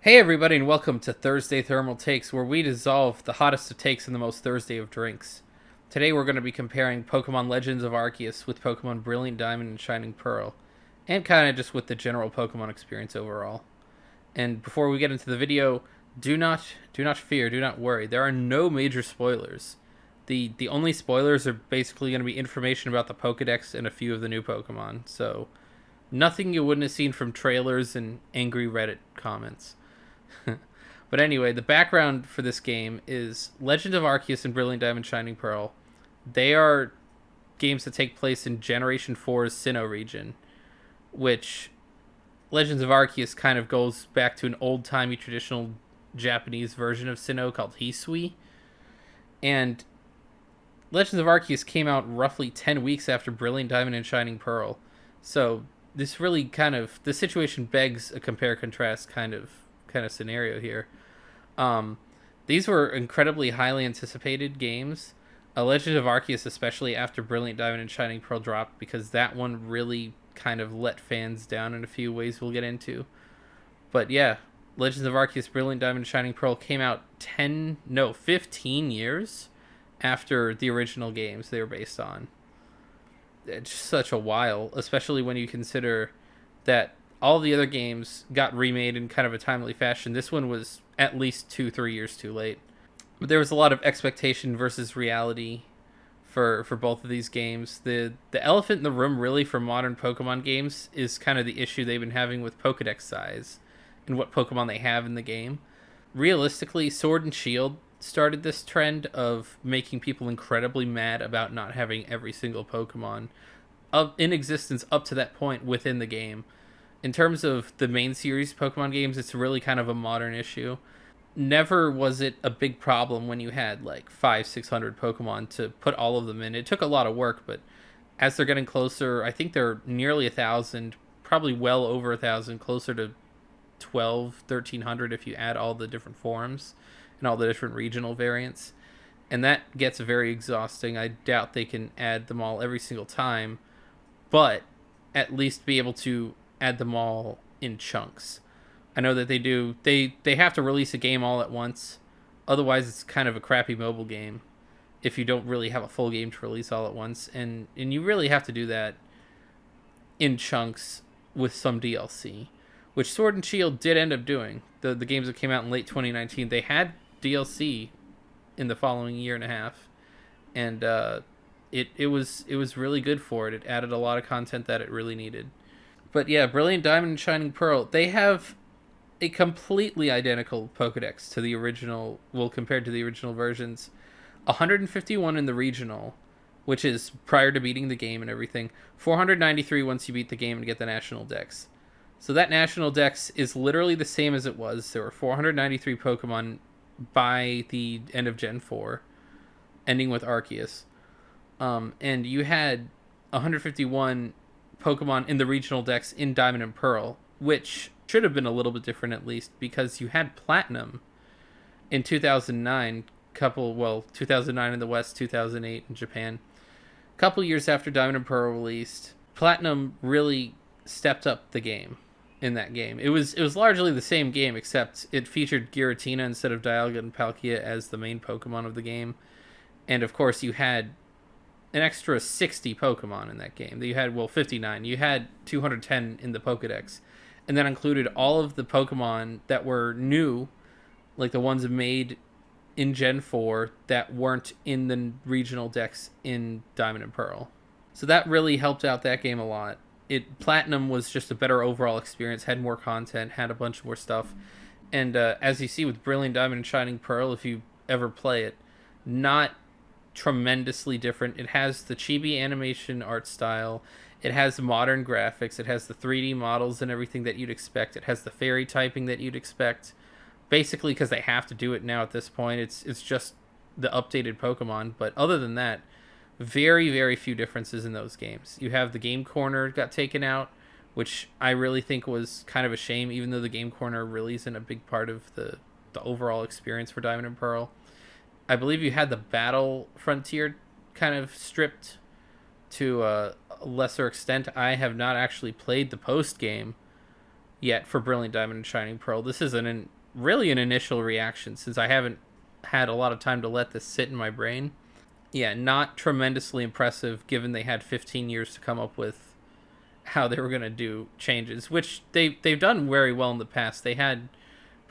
Hey everybody and welcome to Thursday Thermal Takes, where we dissolve the hottest of takes and the most Thursday of drinks. Today we're going to be comparing Pokemon Legends of Arceus with Pokemon Brilliant Diamond and Shining Pearl, and kind of just with the general Pokemon experience overall. And before we get into the video, do not fear, do not worry. There are no major spoilers. The only spoilers are basically going to be information about the Pokedex and a few of the new Pokemon. So, nothing you wouldn't have seen from trailers and angry Reddit comments. But anyway, the background for this game is Legend of Arceus and Brilliant Diamond Shining Pearl. They are games that take place in Generation 4's Sinnoh region, which Legends of Arceus kind of goes back to an old-timey traditional Japanese version of Sinnoh called Hisui. And Legends of Arceus came out roughly 10 weeks after Brilliant Diamond and Shining Pearl. So this really the situation begs a compare contrast kind of scenario here. Um, these were incredibly highly anticipated games. A Legend of Arceus, especially after Brilliant Diamond and Shining Pearl dropped, because that one really kind of let fans down in a few ways we'll get into. But yeah, Legends of Arceus, Brilliant Diamond and Shining Pearl came out 15 years after the original games they were based on. It's such a while, especially when you consider that all the other games got remade in kind of a timely fashion. This one was at least 2-3 years too late. But there was a lot of expectation versus reality for both of these games. The elephant in the room really for modern Pokemon games is kind of the issue they've been having with Pokedex size and what Pokemon they have in the game. Realistically, Sword and Shield started this trend of making people incredibly mad about not having every single Pokemon in existence up to that point within the game. In terms of the main series Pokemon games, it's really kind of a modern issue. Never was it a big problem when you had like 500-600 Pokemon to put all of them in. It took a lot of work, but as they're getting closer, I think they're nearly 1,000, probably well over 1,000, closer to 1,200-1,300 if you add all the different forms and all the different regional variants. And that gets very exhausting. I doubt they can add them all every single time, but at least be able to add them all in chunks. I know that they do. They have to release a game all at once. Otherwise, it's kind of a crappy mobile game if you don't really have a full game to release all at once. And you really have to do that in chunks with some DLC, which Sword and Shield did end up doing. The games that came out in late 2019, they had DLC in the following year and a half, and it was really good for it. It added a lot of content that it really needed. But yeah, Brilliant Diamond and Shining Pearl, they have a completely identical Pokedex to the original, well, compared to the original versions. 151 in the regional, which is prior to beating the game and everything. 493 once you beat the game and get the national dex. So that national dex is literally the same as it was. There were 493 Pokemon by the end of Gen 4, ending with Arceus. And you had 151 Pokemon in the regional dex in Diamond and Pearl, which should have been a little bit different at least, because you had Platinum in 2009, 2009 in the West, 2008 in Japan. A couple years after Diamond and Pearl released, Platinum really stepped up the game in that game. It was largely the same game, except it featured Giratina instead of Dialga and Palkia as the main Pokemon of the game. And of course, you had an extra 60 Pokemon in that game. You had, 59. You had 210 in the Pokedex. And that included all of the Pokemon that were new, like the ones made in Gen 4 that weren't in the regional decks in Diamond and Pearl. So that really helped out that game a lot. Platinum was just a better overall experience, had more content, had a bunch more stuff. And as you see with Brilliant Diamond and Shining Pearl, if you ever play it, not tremendously different. It has the chibi animation art style. It has modern graphics. It has the 3D models and everything that you'd expect. It has the fairy typing that you'd expect. Basically, because they have to do it now at this point. It's just the updated Pokemon. But other than that, very, very few differences in those games. You have the Game Corner got taken out, which I really think was kind of a shame, even though the Game Corner really isn't a big part of the overall experience for Diamond and Pearl. I believe you had the Battle Frontier kind of stripped to a lesser extent. I have not actually played the post game yet for Brilliant Diamond and Shining Pearl. This is really an initial reaction since I haven't had a lot of time to let this sit in my brain. Yeah, not tremendously impressive given they had 15 years to come up with how they were going to do changes, which they've done very well in the past. They had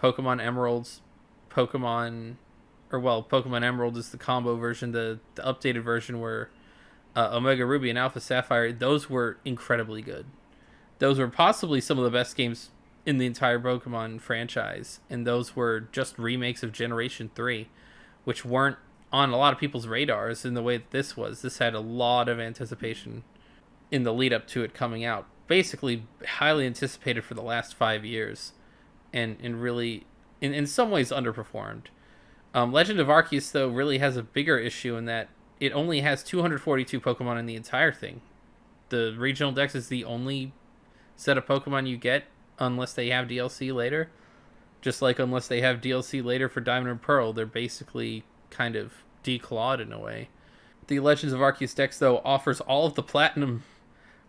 Pokemon Emeralds, Pokemon Emerald is the combo version, the updated version where Omega Ruby and Alpha Sapphire, those were incredibly good. Those were possibly some of the best games in the entire Pokemon franchise, and those were just remakes of Generation 3, which weren't on a lot of people's radars in the way that this was. This had a lot of anticipation in the lead up to it coming out. Basically, highly anticipated for the last 5 years, and really, in some ways, underperformed. Legend of Arceus, though, really has a bigger issue in that it only has 242 Pokemon in the entire thing. The regional dex is the only set of Pokemon you get unless they have DLC later. Just like unless they have DLC later for Diamond and Pearl, they're basically kind of declawed in a way. The Legends of Arceus dex, though, offers all of the Platinum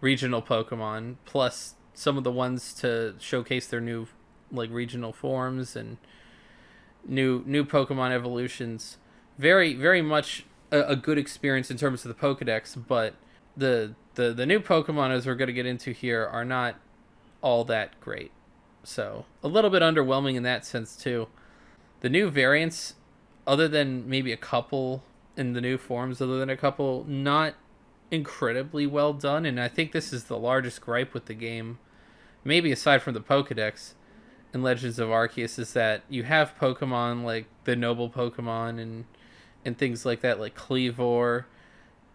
regional Pokemon, plus some of the ones to showcase their new regional forms and new Pokemon evolutions. Very, very much a good experience in terms of the Pokedex, but the new Pokemon, as we're going to get into here, are not all that great. So a little bit underwhelming in that sense too. The new variants, other than maybe a couple in the new forms, not incredibly well done, and I think this is the largest gripe with the game, maybe aside from the Pokedex in Legends of Arceus, is that you have Pokemon like the noble Pokemon and things like that, like Cleavor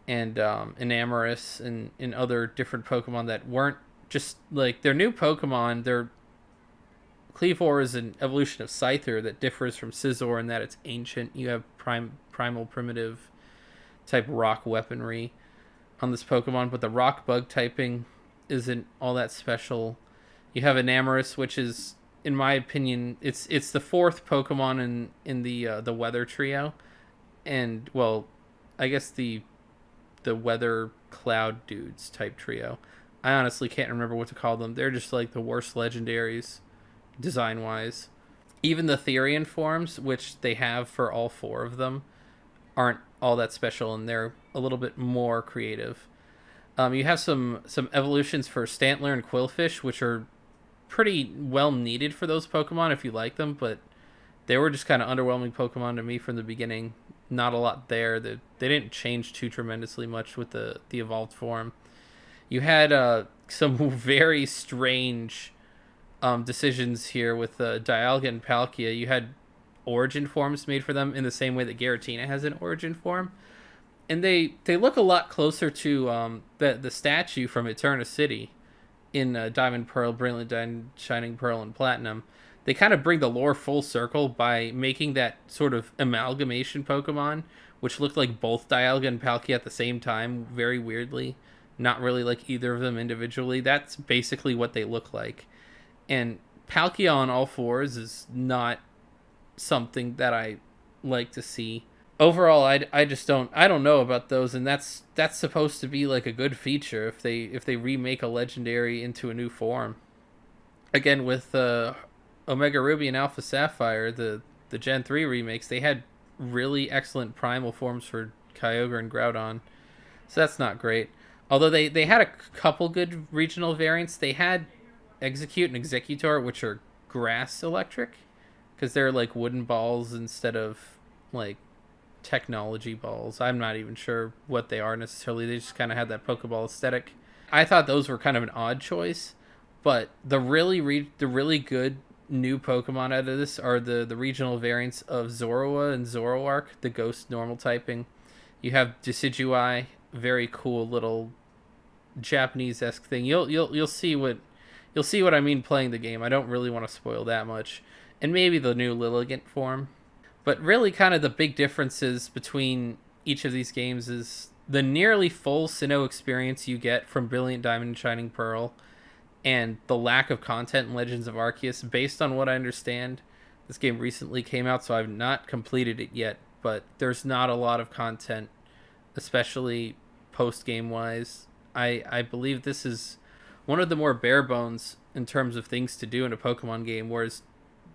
and Enamorus and other different Pokemon that weren't just like their new Pokemon. Their Cleavor is an evolution of Scyther that differs from Scizor in that it's ancient. You have primal primitive type rock weaponry on this Pokemon, but the rock bug typing isn't all that special. You have Enamorus, which is, in my opinion, it's the fourth Pokemon in the weather trio, and well, I guess the weather cloud dudes type trio. I honestly can't remember what to call them. They're just like the worst legendaries design wise. Even the Therian forms, which they have for all four of them, aren't all that special, and they're a little bit more creative. You have some evolutions for Stantler and Quillfish, which are pretty well needed for those Pokemon if you like them, but they were just kind of underwhelming Pokemon to me from the beginning. Not a lot there. They didn't change too tremendously much with the evolved form. You had some very strange decisions here with Dialga and Palkia. You had origin forms made for them in the same way that Giratina has an origin form, and they look a lot closer to the statue from Eterna City in Diamond Pearl, Brilliant Diamond, Shining Pearl, and Platinum. They kind of bring the lore full circle by making that sort of amalgamation Pokemon, which looked like both Dialga and Palkia at the same time, very weirdly. Not really like either of them individually. That's basically what they look like. And Palkia on all fours is not something that I like to see. Overall, I just don't know about those, and that's supposed to be like a good feature if they remake a legendary into a new form. Again, with Omega Ruby and Alpha Sapphire, the Gen 3 remakes, they had really excellent primal forms for Kyogre and Groudon, so that's not great. Although they had a couple good regional variants. They had Execute and Executor, which are grass electric, because they're like wooden balls instead of like technology balls. I'm not even sure what they are necessarily. They just kind of had that Pokeball aesthetic. I thought those were kind of an odd choice, but the really good new Pokemon out of this are the regional variants of Zorua and Zoroark, the ghost normal typing. You have Decidueye, very cool little Japanese-esque thing. You'll see what I mean playing the game. I don't really want to spoil that much. And maybe the new Lilligant form. But really kind of the big differences between each of these games is the nearly full Sinnoh experience you get from Brilliant Diamond and Shining Pearl, and the lack of content in Legends of Arceus. Based on what I understand, this game recently came out, so I've not completed it yet, but there's not a lot of content, especially post-game wise. I believe this is one of the more bare bones in terms of things to do in a Pokemon game, whereas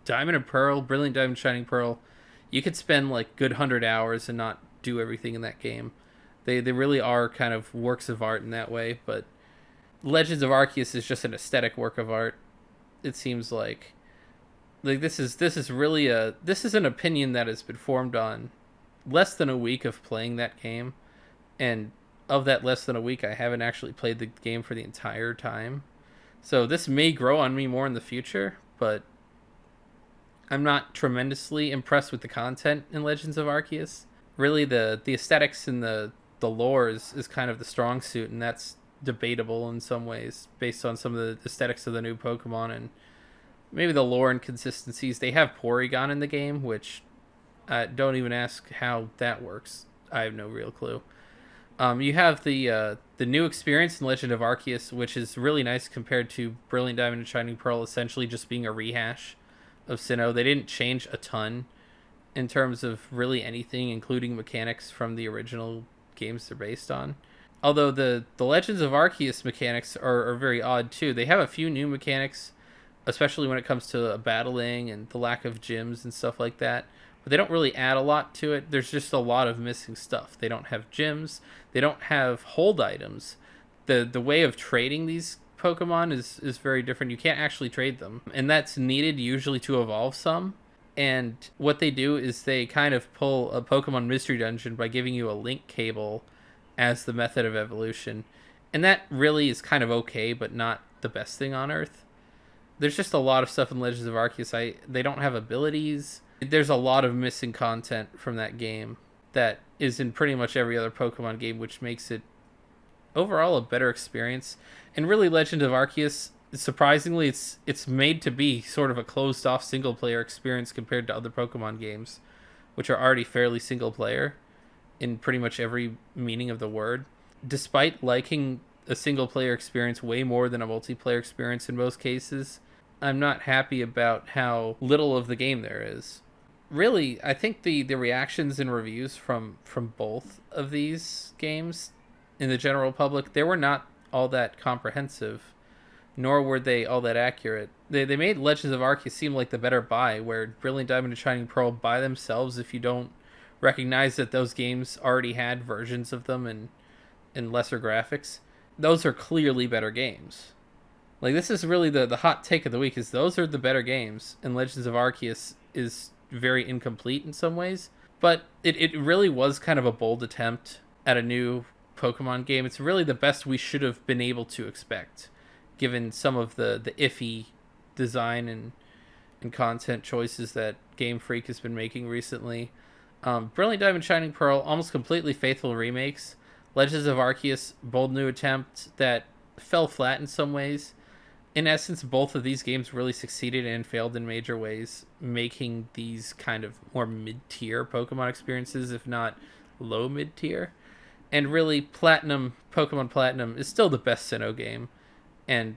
Diamond and Pearl, Brilliant Diamond, Shining Pearl, you could spend like good 100 hours and not do everything in that game. They really are kind of works of art in that way, but Legends of Arceus is just an aesthetic work of art. It seems like this is really this is an opinion that has been formed on less than a week of playing that game, and of that less than a week, I haven't actually played the game for the entire time. So this may grow on me more in the future, but I'm not tremendously impressed with the content in Legends of Arceus. Really, the aesthetics and the lore is kind of the strong suit, and that's debatable in some ways based on some of the aesthetics of the new Pokemon and maybe the lore inconsistencies. They have Porygon in the game, which don't even ask how that works. I have no real clue. You have the new experience in Legend of Arceus, which is really nice compared to Brilliant Diamond and Shining Pearl, essentially just being a rehash of Sinnoh. They didn't change a ton in terms of really anything, including mechanics from the original games they're based on. Although the Legends of Arceus mechanics are very odd too. They have a few new mechanics, especially when it comes to battling and the lack of gyms and stuff like that. But they don't really add a lot to it. There's just a lot of missing stuff. They don't have gyms. They don't have hold items. The way of trading these Pokemon is very different. You can't actually trade them. And that's needed usually to evolve some. And what they do is they kind of pull a Pokemon Mystery Dungeon by giving you a link cable as the method of evolution. And that really is kind of okay, but not the best thing on Earth. There's just a lot of stuff in Legends of Arceus. They don't have abilities. There's a lot of missing content from that game that is in pretty much every other Pokemon game, which makes it overall a better experience. And really, Legend of Arceus, surprisingly, it's made to be sort of a closed-off single-player experience compared to other Pokemon games, which are already fairly single-player in pretty much every meaning of the word. Despite liking a single-player experience way more than a multiplayer experience in most cases, I'm not happy about how little of the game there is. Really, I think the reactions and reviews from both of these games in the general public, they were not all that comprehensive, nor were they all that accurate. They made Legends of Arceus seem like the better buy, where Brilliant Diamond and Shining Pearl by themselves, if you don't recognize that those games already had versions of them and lesser graphics, those are clearly better games. Like, this is really the hot take of the week, is those are the better games, and Legends of Arceus is very incomplete in some ways. But it really was kind of a bold attempt at a new Pokemon game. It's really the best we should have been able to expect, given some of the iffy design and content choices that Game Freak has been making recently. Brilliant Diamond Shining Pearl, almost completely faithful remakes. Legends of Arceus, bold new attempt that fell flat in some ways. In essence, both of these games really succeeded and failed in major ways, making these kind of more mid-tier Pokemon experiences, if not low mid-tier. And really, Pokemon Platinum is still the best Sinnoh game. And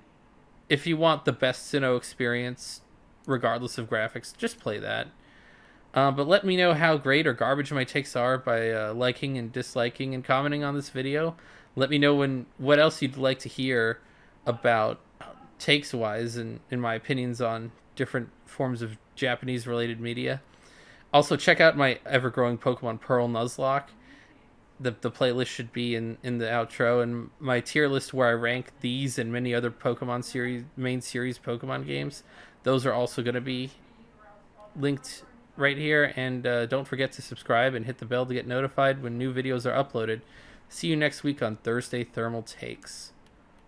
if you want the best Sinnoh experience, regardless of graphics, just play that. But let me know how great or garbage my takes are by liking and disliking and commenting on this video. Let me know what else you'd like to hear about takes wise and in my opinions on different forms of Japanese related media. Also, check out my ever-growing Pokemon Pearl Nuzlocke. The playlist should be in the outro, and my tier list where I rank these and many other Pokemon series, main series Pokemon games. Those are also going to be linked right here, and don't forget to subscribe and hit the bell to get notified when new videos are uploaded. See you next week on Thursday Thermal Takes.